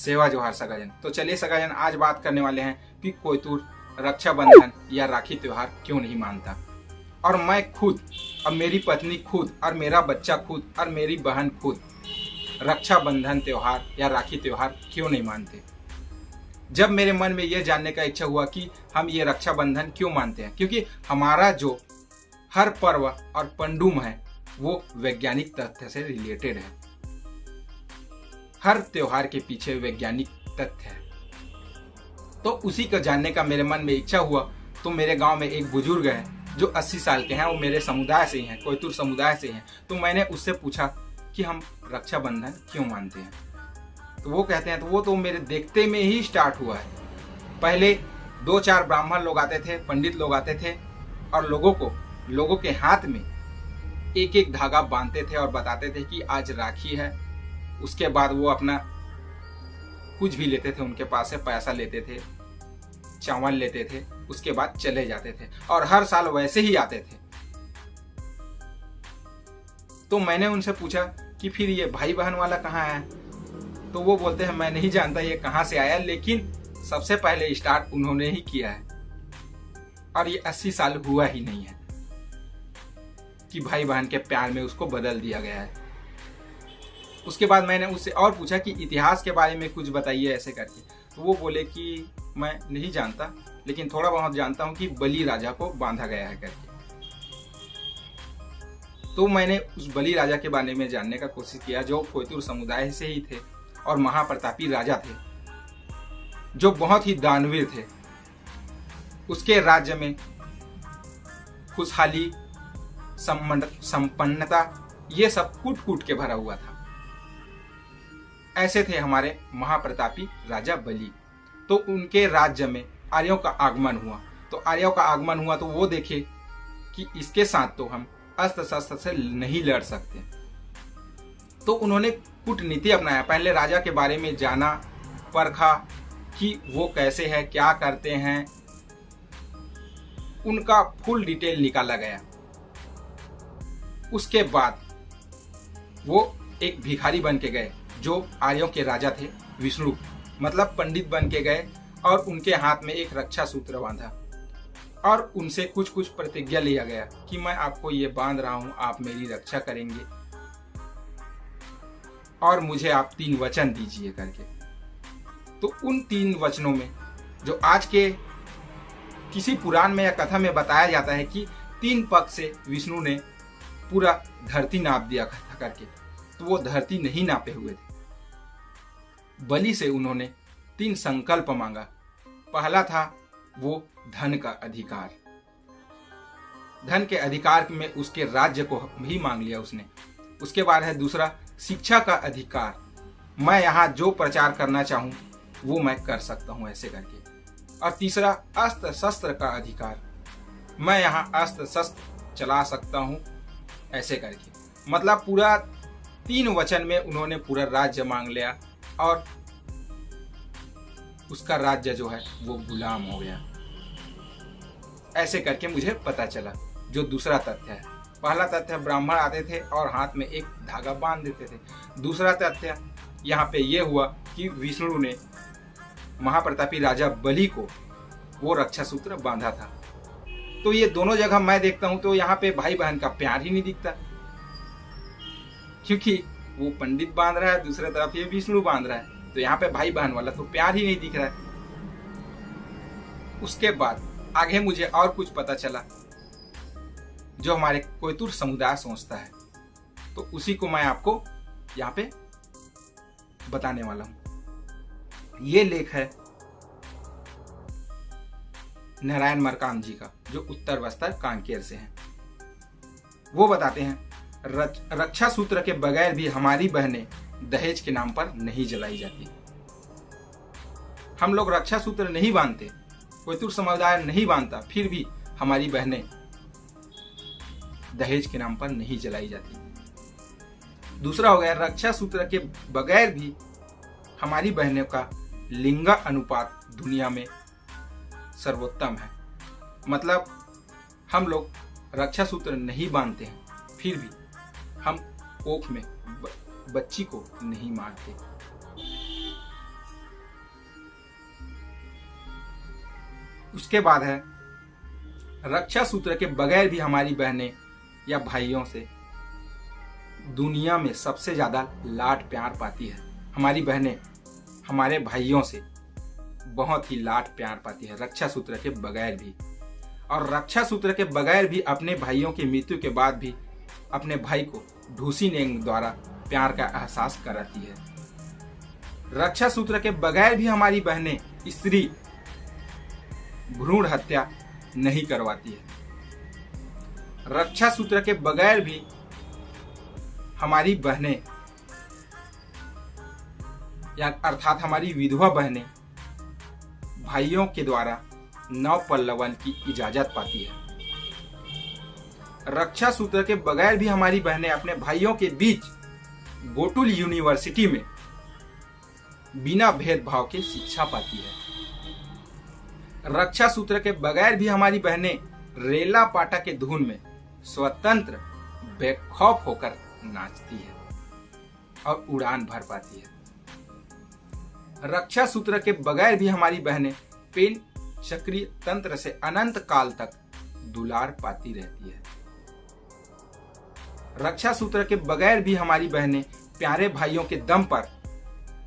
सेवा जोहार सगाजन। तो चलिए सगाजन, आज बात करने वाले हैं कि कोयतुर रक्षाबंधन या राखी त्योहार क्यों नहीं मानता। और मैं खुद और मेरी पत्नी खुद और मेरा बच्चा खुद और मेरी बहन खुद रक्षाबंधन त्योहार या राखी त्योहार क्यों नहीं मानते। जब मेरे मन में यह जानने का इच्छा हुआ कि हम ये रक्षाबंधन क्यों मानते हैं, क्योंकि हमारा जो हर पर्व और पंडुम है वो वैज्ञानिक तथ्य से रिलेटेड है। हर त्योहार के पीछे वैज्ञानिक तथ्य है। तो उसी को जानने का मेरे मन में इच्छा हुआ। तो मेरे गांव में एक बुजुर्ग है जो 80 साल के हैं, वो मेरे समुदाय से ही हैं, कोयतुर समुदाय से हैं। तो मैंने उससे पूछा कि हम रक्षाबंधन क्यों मानते हैं। तो वो कहते हैं, तो वो तो मेरे देखते में ही स्टार्ट हुआ है। पहले 2-4 ब्राह्मण लोग आते थे, पंडित लोग आते थे और लोगों के हाथ में एक एक धागा बांधते थे और बताते थे कि आज राखी है। उसके बाद वो अपना कुछ भी लेते थे, उनके पास से पैसा लेते थे, चावल लेते थे, उसके बाद चले जाते थे और हर साल वैसे ही आते थे। तो मैंने उनसे पूछा कि फिर ये भाई बहन वाला कहाँ है। तो वो बोलते हैं, मैं नहीं जानता ये कहाँ से आया, लेकिन सबसे पहले स्टार्ट उन्होंने ही किया है और ये 80 साल हुआ ही नहीं है कि भाई बहन के प्यार में उसको बदल दिया गया है। उसके बाद मैंने उससे और पूछा कि इतिहास के बारे में कुछ बताइए ऐसे करके। तो वो बोले कि मैं नहीं जानता, लेकिन थोड़ा बहुत जानता हूँ कि बलि राजा को बांधा गया है करके। तो मैंने उस बलि राजा के बारे में जानने का कोशिश किया, जो कोयतुर समुदाय से ही थे और महाप्रतापी राजा थे, जो बहुत ही दानवीर थे। उसके राज्य में खुशहाली, संपन्नता, ये सब कूट कूट के भरा हुआ था। ऐसे थे हमारे महाप्रतापी राजा बलि। तो उनके राज्य में आर्यों का आगमन हुआ। तो आर्यों का आगमन हुआ तो वो देखे कि इसके साथ तो हम अस्त्र शस्त्र से नहीं लड़ सकते। तो उन्होंने कूटनीति अपनाया। पहले राजा के बारे में जाना, परखा कि वो कैसे है, क्या करते हैं, उनका फुल डिटेल निकाला गया। उसके बाद वो एक भिखारी बन के गए, जो आर्यों के राजा थे, विष्णु, मतलब पंडित बन के गए और उनके हाथ में एक रक्षा सूत्र बांधा और उनसे कुछ कुछ प्रतिज्ञा लिया गया कि मैं आपको ये बांध रहा हूं, आप मेरी रक्षा करेंगे और मुझे आप 3 वचन दीजिए करके। तो उन 3 वचनों में जो आज के किसी पुराण में या कथा में बताया जाता है कि 3 पग से विष्णु ने पूरा धरती नाप दिया था करके, तो वो धरती नहीं नापे हुए थे। बलि से उन्होंने 3 संकल्प मांगा। पहला था वो धन का अधिकार। धन के अधिकार में उसके राज्य को भी मांग लिया उसने। उसके बाद है दूसरा शिक्षा का अधिकार, मैं यहाँ जो प्रचार करना चाहूं वो मैं कर सकता हूं ऐसे करके। और तीसरा अस्त्र शस्त्र का अधिकार, मैं यहाँ अस्त्र शस्त्र चला सकता हूं ऐसे करके। मतलब पूरा 3 वचन में उन्होंने पूरा राज्य मांग लिया और उसका राज्य जो है वो गुलाम हो गया। ऐसे करके मुझे पता चला जो दूसरा तथ्य है। पहला तथ्य ब्राह्मण आते थे और हाथ में एक धागा बांध देते थे। दूसरा तथ्य यहाँ पे ये हुआ कि विष्णु ने महाप्रतापी राजा बलि को वो रक्षा सूत्र बांधा था। तो ये दोनों जगह मैं देखता हूं तो यहाँ पे भाई बहन का प्यार ही नहीं दिखता, क्योंकि वो पंडित बांध रहा है, दूसरे तरफ ये विष्णु बांध रहा है। तो यहाँ पे भाई बहन वाला तो प्यार ही नहीं दिख रहा है। उसके बाद आगे मुझे और कुछ पता चला जो हमारे कोयतुर समुदाय सोचता है, तो उसी को मैं आपको यहाँ पे बताने वाला हूं। ये लेख है नारायण मरकाम जी का, जो उत्तर बस्तर कांकेर से हैं। वो बताते हैं, रक्षा सूत्र के बगैर भी हमारी बहनें दहेज के नाम पर नहीं जलाई जाती। हम लोग रक्षा सूत्र नहीं बांधते, कोयतुर समुदाय नहीं बांधता, फिर भी हमारी बहनें दहेज के नाम पर नहीं जलाई जाती। दूसरा हो गया, रक्षा सूत्र के बगैर भी हमारी बहनों का लिंग अनुपात दुनिया में सर्वोत्तम है। मतलब हम लोग रक्षा सूत्र नहीं बांधते हैं, फिर भी हम कोख में बच्ची को नहीं मारते। उसके बाद है रक्षा सूत्र के बगैर भी हमारी बहनें या भाइयों से दुनिया में सबसे ज्यादा लाड प्यार पाती है। हमारी बहनें हमारे भाइयों से बहुत ही लाड प्यार पाती है रक्षा सूत्र के बगैर भी। और रक्षा सूत्र के बगैर भी अपने भाइयों की मृत्यु के बाद भी अपने भाई को ढूसी नेंग द्वारा प्यार का एहसास कराती है। रक्षा सूत्र के बगैर भी हमारी बहनें स्त्री भ्रूण हत्या नहीं करवाती है। रक्षा सूत्र के बगैर भी हमारी बहनें या अर्थात हमारी विधवा बहनें भाइयों के द्वारा नव पल्लवन की इजाजत पाती है। रक्षा सूत्र के बगैर भी हमारी बहनें अपने भाइयों के बीच गोटुल यूनिवर्सिटी में बिना भेदभाव के शिक्षा पाती है। रक्षा सूत्र के बगैर भी हमारी बहनें रेला पाटा के धुन में स्वतंत्र बेखौफ होकर नाचती है और उड़ान भर पाती है। रक्षा सूत्र के बगैर भी हमारी बहनें पेन चक्रीय तंत्र से अनंत काल तक दुलार पाती रहती है। रक्षा सूत्र के बगैर भी हमारी बहनें प्यारे भाइयों के दम पर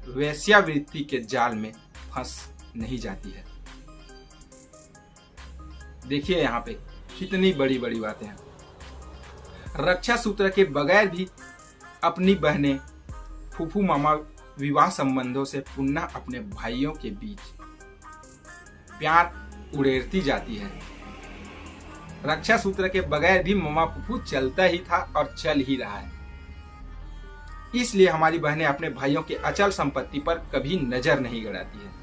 वेश्यावृत्ति के जाल में फंस नहीं जाती है। देखिए यहाँ पे कितनी बड़ी बड़ी बातें हैं। रक्षा सूत्र के बगैर भी अपनी बहनें फूफू मामा विवाह संबंधों से पुनः अपने भाइयों के बीच प्यार उड़ेरती जाती है। रक्षा सूत्र के बगैर भी मामा फूफू चलता ही था और चल ही रहा है। इसलिए हमारी बहनें अपने भाइयों के अचल संपत्ति पर कभी नजर नहीं गड़ाती है।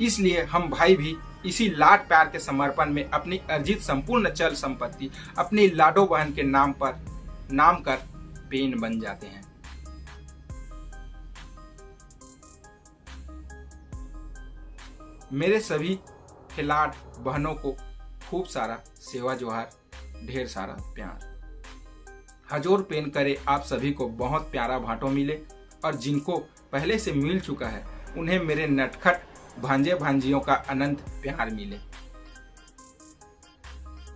इसलिए हम भाई भी इसी लाड प्यार के समर्पण में अपनी अर्जित संपूर्ण चल संपत्ति अपनी लाडो बहन के नाम कर पेन बन जाते हैं। मेरे सभी खिलाड़ बहनों को खूब सारा सेवा जोहार, ढेर सारा प्यार। हजोर पेन करे आप सभी को बहुत प्यारा भाटो मिले और जिनको पहले से मिल चुका है उन्हें मेरे नटखट भांजे भांजियों का अनंत प्यार मिले।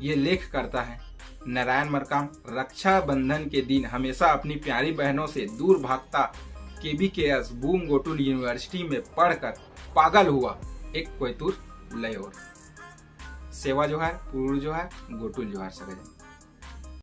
ये लेख करता है नारायण मरकाम। रक्षा बंधन के दिन हमेशा अपनी प्यारी बहनों से दूर भागता KBKS बूम गोटुल यूनिवर्सिटी में पढ़कर पागल हुआ एक कोयतुर लयोर। सेवा जोहार, पूर्व जोहार, गोटुल जोहार सगळे।